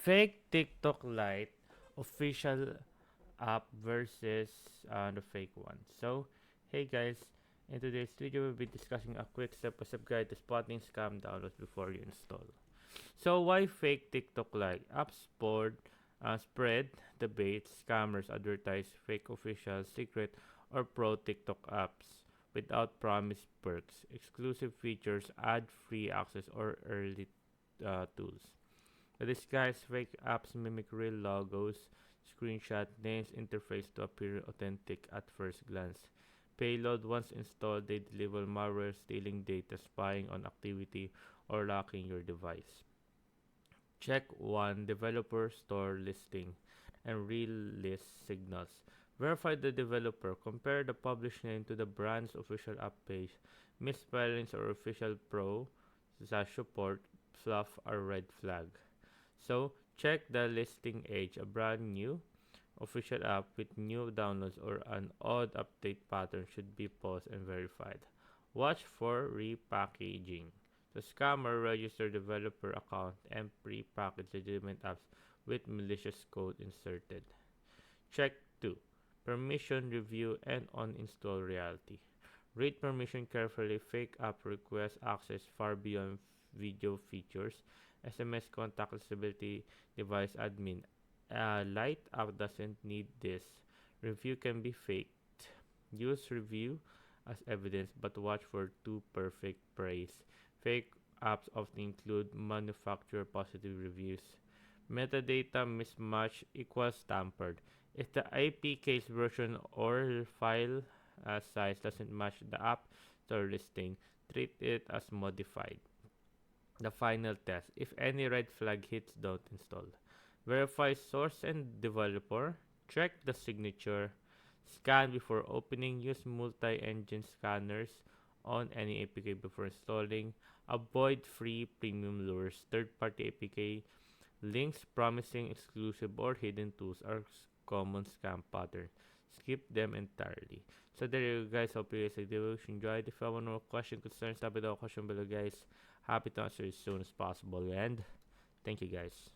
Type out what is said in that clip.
Fake TikTok Lite official app versus the fake one. So, hey guys, in today's video we'll be discussing a quick step-by-step guide to spotting scam downloads before you install. So, why fake TikTok Lite? Apps spread debate, scammers advertise fake official, secret, or pro TikTok apps without promised perks, exclusive features, ad-free access, or early tools. The disguised fake apps mimic real logos, screenshot names interface to appear authentic at first glance. Payload once installed, they deliver malware stealing data, spying on activity, or locking your device. Check 1 developer store listing and real list signals. Verify the developer. Compare the published name to the brand's official app page. Misspellings or official pro support fluff are red flag. So, check the listing age. A brand new official app with new downloads or an odd update pattern should be paused and verified. Watch for repackaging. The scammer register developer account and pre-packaged legitimate apps with malicious code inserted. Check 2. Permission review and uninstall reality. Read permission carefully. Fake app request access far beyond video features. SMS contact stability device admin. Lite app doesn't need this. Review can be faked. Use review as evidence but watch for too perfect praise. Fake apps often include manufacturer positive reviews. Metadata mismatch equals tampered. If the APKs version or file size doesn't match the app store listing, treat it as modified. The final test. If any red flag hits, don't install. Verify source and developer. Check the signature. Scan before opening. Use multi-engine scanners on any APK before installing. Avoid free premium lures. Third-party APK links promising exclusive or hidden tools are common scam pattern. Skip them entirely. So there you go, guys. Hope you guys enjoyed. If you have more question, concerns, stop it question below, guys. Happy to answer as soon as possible. And thank you, guys.